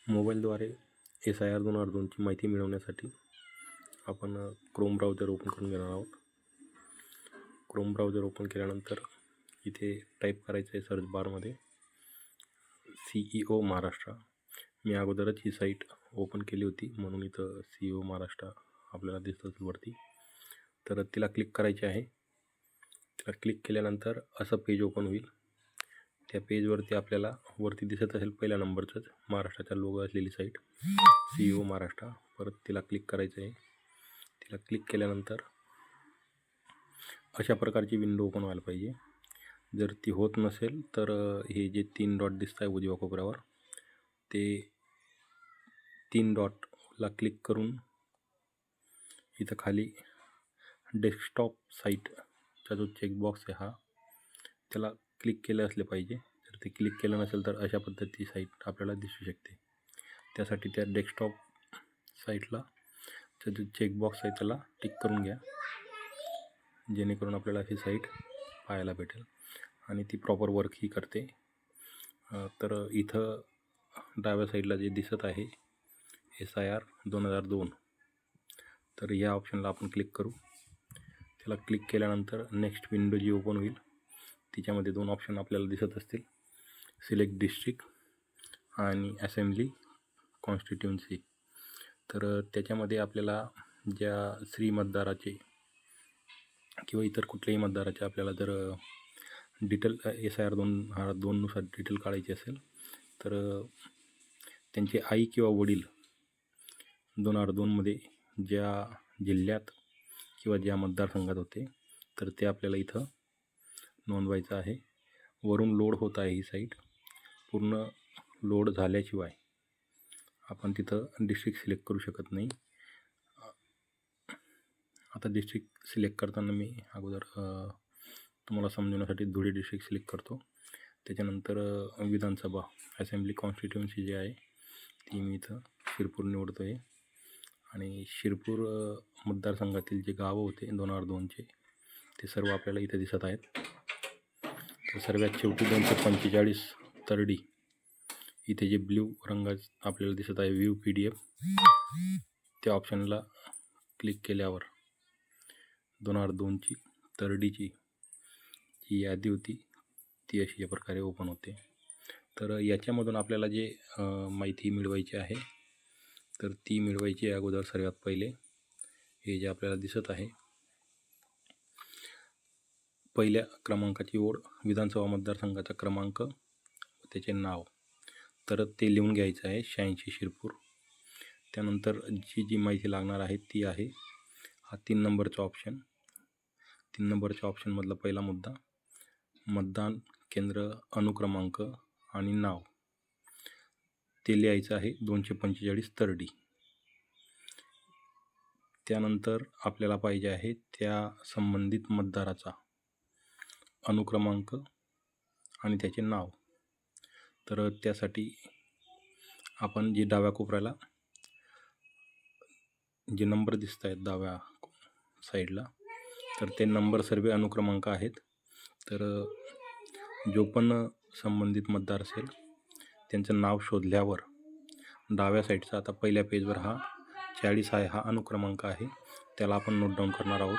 मोबाईलद्वारे SIR 2002ची माहिती मिळवण्यासाठी आपण क्रोम ब्राउझर ओपन करून घेणार आहोत. क्रोम ब्राउझर ओपन केल्यानंतर इथे टाईप करायचं आहे सर्च बारमध्ये CEO महाराष्ट्र. मी अगोदरच ही साईट ओपन केली होती म्हणून इथं CEO महाराष्ट्र आपल्याला दिसत असेल वरती. तर तिला क्लिक करायचे आहे. तिला क्लिक केल्यानंतर असं पेज ओपन होईल. त्या पेजवरती आपल्याला वरती दिसत असेल पहिल्या नंबरचंच महाराष्ट्राचा लोगो असलेली साईट CEO महाराष्ट्र. परत तिला क्लिक करायचं आहे. तिला क्लिक केल्यानंतर अशा प्रकारची विंडो ओपन व्हायला पाहिजे. जर ती होत नसेल तर हे जे 3 डॉट दिसत आहे उजव्या कोपऱ्यावर ते 3 डॉटला क्लिक करून इथं खाली डेस्कटॉप साईटचा जो चेकबॉक्स आहे हा त्याला क्लिक केले असले पाहिजे. जर ते क्लिक केलं नसेल तर अशा पद्धती साईट आपल्याला दिसू शकते. त्यासाठी त्या डेस्कटॉप साईटला जो चेकबॉक्स आहे त्याला टिक करून घ्या, जेणेकरून आपल्याला ही साईट पाहायला भेटेल आणि ती प्रॉपर वर्कही करते. तर इथं डाव्या साईडला जे दिसत आहे SIR 2002 तर या ऑप्शनला आपण क्लिक करू. त्याला क्लिक केल्यानंतर नेक्स्ट विंडो जी ओपन होईल तिच्यामध्ये 2 ऑप्शन आपल्याला दिसत असतील, सिलेक्ट डिस्ट्रिक्ट आणि असेंब्ली कॉन्स्टिट्युन्सी. तर त्याच्यामध्ये आपल्याला ज्या श्री मतदाराचे किंवा इतर कुठल्याही मतदाराचे आपल्याला जर डिटेल SIR 2002नुसार डिटेल काढायची असेल तर त्यांचे आई किंवा वडील 2002मध्ये ज्या जिल्ह्यात किंवा ज्या मतदारसंघात होते तर ते आपल्याला इथं नोंदवायचं आहे. वरून लोड होत आहे ही साईट. पूर्ण लोड झाल्याशिवाय आपण तिथं डिस्ट्रिक्ट सिलेक्ट करू शकत नाही. आता डिस्ट्रिक्ट सिलेक्ट करताना मी अगोदर तुम्हाला समजवण्यासाठी धुळे डिस्ट्रिक्ट सिलेक्ट करतो. त्याच्यानंतर विधानसभा असेंब्ली कॉन्स्टिट्युन्सी जी आहे ती मी इथं शिरपूर निवडतो आहे आणि शिरपूर मतदारसंघातील जे गावं होते 2002चे ते सर्व आपल्याला इथे दिसत आहेत. तर सर्वात शेवटी 245 तरडी इथे जे ब्ल्यू रंगात आपल्याला दिसत आहे व्ह्यू PDF त्या ऑप्शनला क्लिक केल्यावर 2002ची तरडीची जी यादी होती ती अशी या प्रकारे ओपन होते. तर याच्यामधून आपल्याला जे माहिती मिळवायची आहे तर ती मिळवायची अगोदर सर्वात पहिले हे जे आपल्याला दिसत आहे पहिल्या क्रमांकाची ओळ, विधानसभा मतदारसंघाचा क्रमांक, त्याचे नाव, तर ते लिहून घ्यायचं आहे 86 शिरपूर. त्यानंतर जी माहिती लागणार आहे ती आहे हा 3 नंबरचा ऑप्शन. 3 नंबरच्या ऑप्शनमधला पहिला मुद्दा मतदान केंद्र अनुक्रमांक आणि नाव ते लिहायचं आहे 245 तरडी. त्यानंतर आपल्याला पाहिजे आहे त्या संबंधित मतदाराचा अनुक्रमांक आणि त्याचे नाव. तर त्यासाठी आपण जे डाव्या कोपऱ्याला जे नंबर दिसत आहेत डाव्या साईडला तर ते नंबर सर्व अनुक्रमांक आहेत. तर जो पण संबंधित मतदार असेल त्यांचं नाव शोधल्यावर डाव्या साईडचा आता पहिल्या पेजवर हा 40 आहे हा अनुक्रमांक आहे त्याला आपण नोट डाऊन करणार आहोत.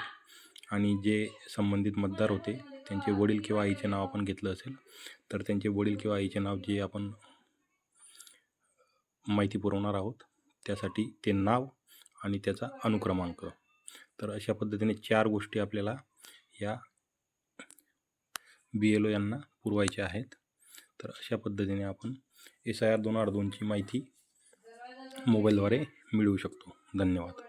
आणि जे संबंधित मतदार होते त्यांचे वडील किंवा आईचे नाव आपण घेतलं असेल तर त्यांचे वडील किंवा आईचे नाव जे आपण माहिती पुरवणार आहोत त्यासाठी ते नाव आणि त्याचा अनुक्रमांक. तर अशा पद्धतीने 4 गोष्टी आपल्याला या BLO यांना पुरवायच्या आहेत. तर अशा पद्धतीने आपण SIR 2002ची माहिती मोबाईलद्वारे मिळवू शकतो. धन्यवाद.